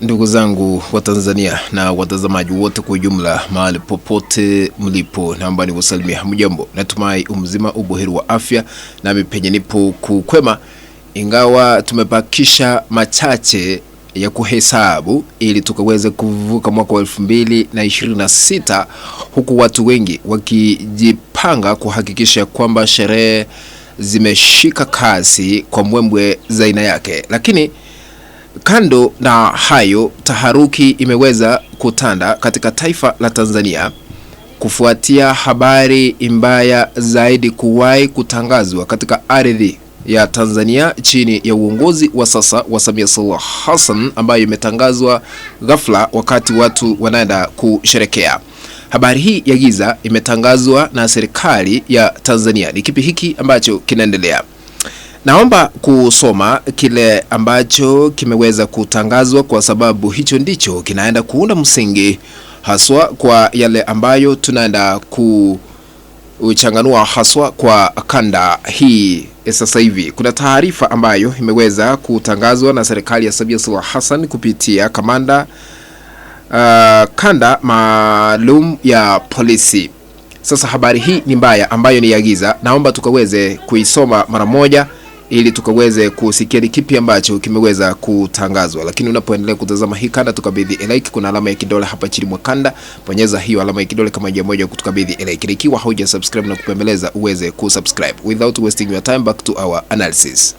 Ndugu zangu wa Tanzania na watazamaji wote kwa ujumla mahali popote mlipo, naomba niwasalimie hamjambo. Natumai umzima ubuheri wa afya, nami penye nipo kukwema, ingawa tumebakisha machache ya kuhesabu ili tukaweze kuvuka mwaka wa 2026, huku watu wengi wakijipanga kuhakikisha kwamba sherehe zimeshika kasi kwa mbwembwe za aina yake. Lakini kando na hayo, taharuki imeweza kutanda katika taifa la Tanzania kufuatia habari mbaya zaidi kuwahi kutangazwa katika ardhi ya Tanzania chini ya uongozi wa sasa wa Samia Suluhu Hassan, ambayo imetangazwa ghafla wakati watu wanaenda kusherekea. Habari hii ya giza imetangazwa na serikali ya Tanzania. Ni kipi hiki ambacho kinaendelea? Naomba kusoma kile ambacho kimeweza kutangazwa, kwa sababu hicho ndicho kinaenda kuunda msingi haswa kwa yale ambayo tunaenda kuchanganua haswa kwa kanda hii. Sasa hivi kuna taarifa ambayo imeweza kutangazwa na serikali ya Samia Suluhu Hassan kupitia kanda maalum ya polisi. Sasa habari hii ni mbaya ambayo ni ya giza. Naomba tukaweze kuisoma mara moja ili tukaweze kusikia ni kipi ambacho kimeweza kutangazwa. Lakini unapoendelea kutazama hii kanda, tukabidhi like. Kuna alama ya kidole hapa chini mwa kanda, bonyeza hiyo alama ya kidole kama njia moja kutukabidhi like. Ikiwa hauja subscribe na kupembeleza uweze kusubscribe. Without wasting your time, back to our analysis.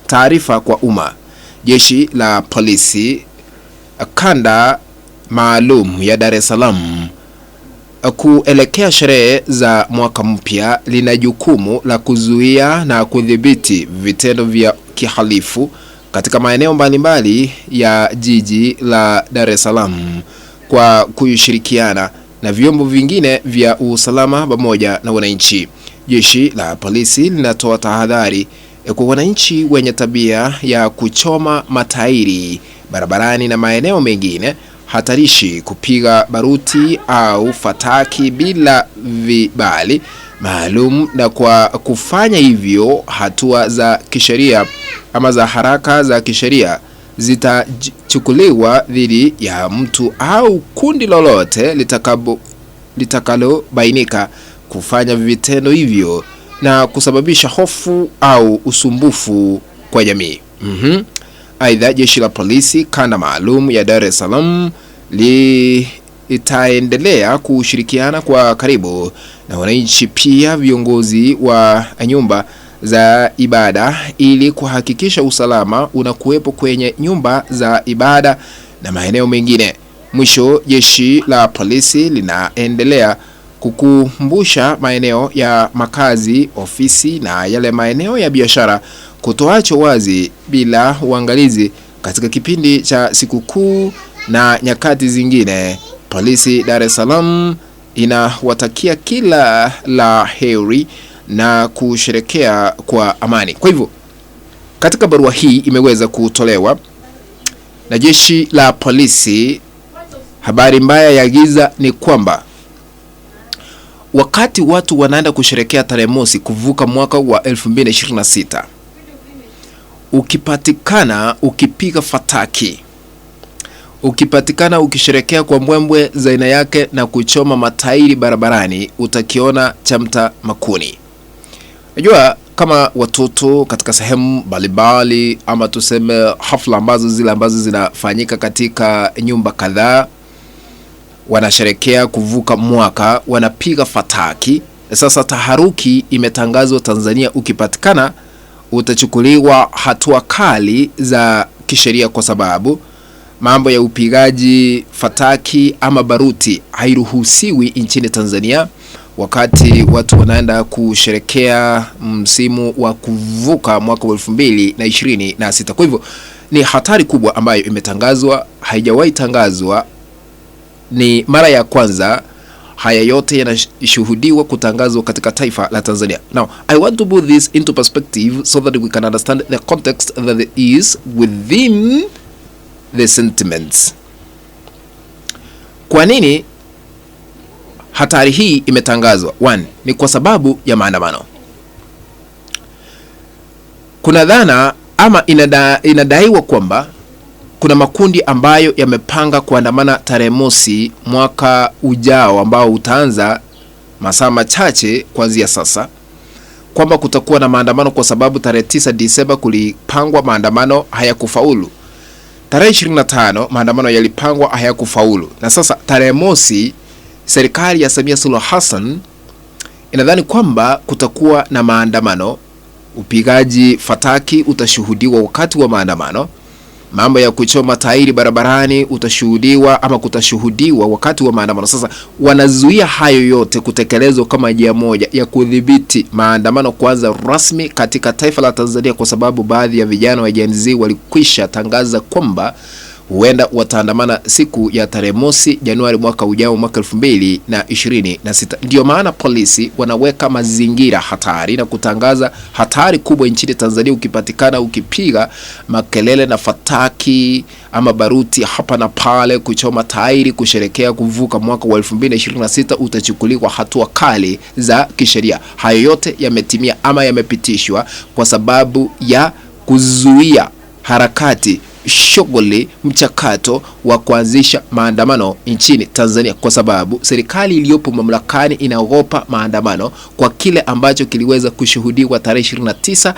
Taarifa kwa umma. Jeshi la polisi kanda maalum ya Dar es Salaam kuelekea sherehe za mwaka mpya lina jukumu la kuzuia na kudhibiti vitendo vya kihalifu katika maeneo mbalimbali ya jiji la Dar es Salaam kwa kushirikiana na vyombo vingine vya usalama pamoja na wananchi. Jeshi la polisi linatoa tahadhari kwa wananchi wenye tabia ya kuchoma matairi barabarani na maeneo mengine hatarishi, kupiga baruti au fataki bila vibali maalum, na kwa kufanya hivyo hatua za kisheria ama za haraka za kisheria zitachukuliwa dhidi ya mtu au kundi lolote litakalobainika kufanya vitendo hivyo na kusababisha hofu au usumbufu kwa jamii. Aidha, jeshi la polisi kanda maalum ya Dar es Salaam litaendelea kushirikiana kwa karibu na wananchi, pia viongozi wa nyumba za ibada, ili kuhakikisha usalama unakuwepo kwenye nyumba za ibada na maeneo mengine. Mwisho, jeshi la polisi linaendelea kukumbusha maeneo ya makazi, ofisi na yale maeneo ya biashara kutoachwa wazi bila uangalizi katika kipindi cha sikukuu na nyakati zingine. Polisi Dar es Salaam inawatakia kila la heri na kusherekea kwa amani. Kwa hivyo, katika barua hii imeweza kutolewa na jeshi la polisi, habari mbaya ya giza ni kwamba wakati watu wanaenda kusherekea tarehe mosi kuvuka mwaka wa 2026, ukipatikana ukipiga fataki, ukipatikana ukisherekea kwa mbwembwe za aina yake na kuchoma matairi barabarani, utakiona chamta makuni. Najua kama watoto katika sehemu mbalimbali, ama tuseme hafla ambazo zinafanyika katika nyumba kadhaa, wanasherekea kuvuka mwaka, wanapiga fataki. Sasa taharuki imetangazwa Tanzania, ukipatikana utachukuliwa hatua kali za kisheria, kwa sababu mambo ya upigaji fataki ama baruti hairuhusiwi nchini Tanzania wakati watu wanaenda kusherekea msimu wa kuvuka mwaka wa 2026. Kwa hivyo ni hatari kubwa ambayo imetangazwa, haijawahi tangazwa, ni mara ya kwanza haya yote yanashuhudiwa kutangazwa katika taifa la Tanzania. Now, I want to put this into perspective so that we can understand the context that is within the sentiments. Kwa nini hatari hii imetangazwa? One, ni kwa sababu ya maandamano. Kuna dhana ama inadaiwa kwamba kuna makundi ambayo yamepanga kuandamana tarehe mosi mwaka ujao ambao utaanza masaa machache kuanzia sasa, kwamba kutakuwa na maandamano kwa sababu tarehe 9 Disemba kulipangwa maandamano hayakufaulu. Tarehe 25 maandamano yalipangwa hayakufaulu. Na sasa tarehe mosi serikali ya Samia Suluhu Hassan inadhani kwamba kutakuwa na maandamano. Upigaji fataki utashuhudiwa wakati wa maandamano. Mambo ya kuchoma tairi barabarani utashuhudiwa ama kutashuhudiwa wakati wa maandamano. Sasa wanazuia hayo yote kutekelezwa kama njia moja ya kudhibiti maandamano kuanza rasmi katika taifa la Tanzania, kwa sababu baadhi ya vijana wa Gen Z walikwisha tangaza kwamba huenda wataandamana siku ya tarehe mosi Januari mwaka ujao, mwaka 2026. Ndio maana polisi wanaweka mazingira hatari na kutangaza hatari kubwa nchini Tanzania. Ukipatikana ukipiga makelele na fataki ama baruti hapa na pale, kuchoma tairi, kusherekea kuvuka mwaka wa 2026, utachukuliwa hatua kali za kisheria. Hayo yote yametimia ama yamepitishwa kwa sababu ya kuzuia harakati, shughuli, mchakato wa kuanzisha maandamano nchini Tanzania, kwa sababu serikali iliyopo mamlakani inaogopa maandamano kwa kile ambacho kiliweza kushuhudiwa tarehe 29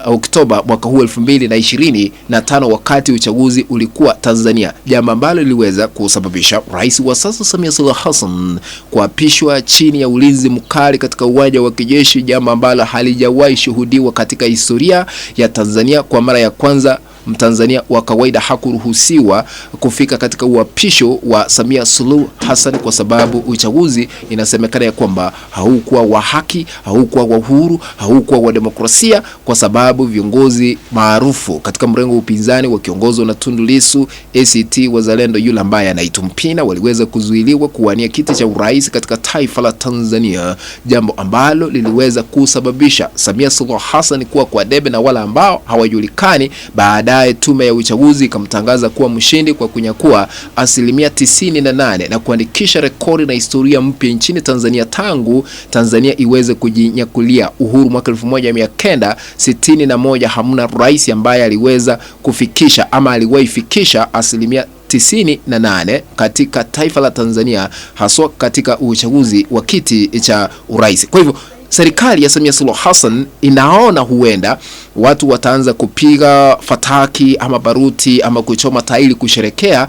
Oktoba mwaka huu 2025 wakati uchaguzi ulikuwa Tanzania, jambo ambalo liliweza kusababisha rais wa sasa Samia Suluhu Hassan kuapishwa chini ya ulinzi mkali katika uwanja wa kijeshi, jambo ambalo halijawahi shuhudiwa katika historia ya Tanzania. Kwa mara ya kwanza Mtanzania wa kawaida hakuruhusiwa kufika katika uapisho wa Samia Suluhu Hassan kwa sababu uchaguzi inasemekana ya kwamba haukuwa wa haki, haukuwa wa uhuru, haukuwa wa demokrasia, kwa sababu viongozi maarufu katika mrengo wa upinzani wakiongozwa na Tundu Lissu, ACT Wazalendo yule ambaye anaitwa Mpina, waliweza kuzuiliwa kuwania kiti cha urais katika taifa la Tanzania, jambo ambalo liliweza kusababisha Samia Suluhu Hassan kuwa kwa debe na wala ambao hawajulikani. Baadaye tume ya uchaguzi ikamtangaza kuwa mshindi kwa kunyakua 98% na kuandikisha rekodi na historia mpya nchini Tanzania tangu Tanzania iweze kujinyakulia uhuru mwaka 1961. Hamna rais ambaye aliweza kufikisha ama aliwahi fikisha 98% katika taifa la Tanzania, haswa katika uchaguzi wa kiti cha urais. Kwa hivyo serikali ya Samia Suluhu Hassan inaona huenda watu wataanza kupiga fataki ama baruti ama kuchoma tairi kusherekea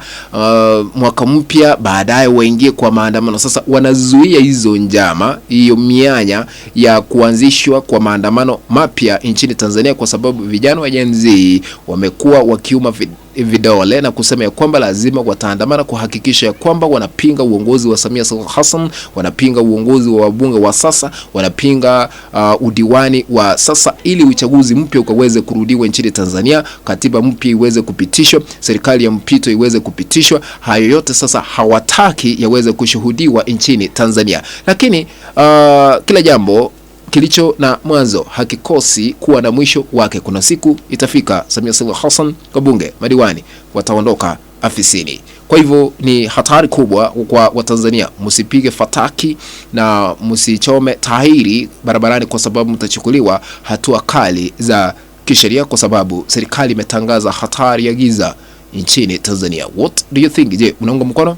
mwaka mpya, baadaye waingie kwa maandamano. Sasa wanazuia hizo njama, hiyo mianya ya kuanzishwa kwa maandamano mapya nchini Tanzania, kwa sababu vijana wa Gen Z wamekuwa wakiuma vidole na kusema ya kwamba lazima wataandamana kuhakikisha ya kwamba wanapinga uongozi wa Samia Suluhu Hassan, wanapinga uongozi wa wabunge wa sasa, wanapinga udiwani wa sasa, ili uchaguzi mpya ukaweze kurudiwa nchini Tanzania, katiba mpya iweze kupitishwa, serikali ya mpito iweze kupitishwa. Hayo yote sasa hawataki yaweze kushuhudiwa nchini Tanzania. Lakini kila jambo kilicho na mwanzo hakikosi kuwa na mwisho wake. Kuna siku itafika Samia Suluhu Hassan, wabunge, madiwani wataondoka afisini. Kwa hivyo ni hatari kubwa kwa Watanzania. Msipige fataki na msichome tairi barabarani, kwa sababu mtachukuliwa hatua kali za kisheria, kwa sababu serikali imetangaza hatari ya giza nchini Tanzania. What do you think? Je, unaunga mkono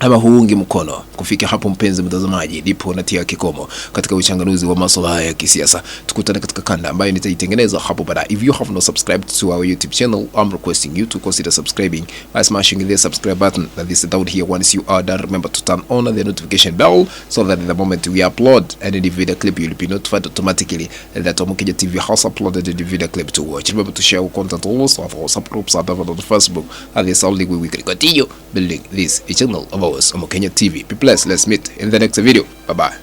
ama huungi mkono? Kufikia hapo mpenzi mtazamaji, ndipo natia kikomo katika uchanganuzi wa masuala ya kisiasa. Tukutane katika kanda ambayo nitaitengeneza hapo baadaye. If you have not subscribed to our YouTube channel, I'm requesting you to consider subscribing by smashing the subscribe button that is down here. Once you are done, remember to turn on the notification bell so that the moment we upload any video clip, you'll be notified automatically that Omukenya TV has uploaded the video clip to watch. Remember to share our content also of our subgroups at Facebook. And this only way we can continue building this channel of ours, Omukenya TV. Let's meet in the next video. Bye bye.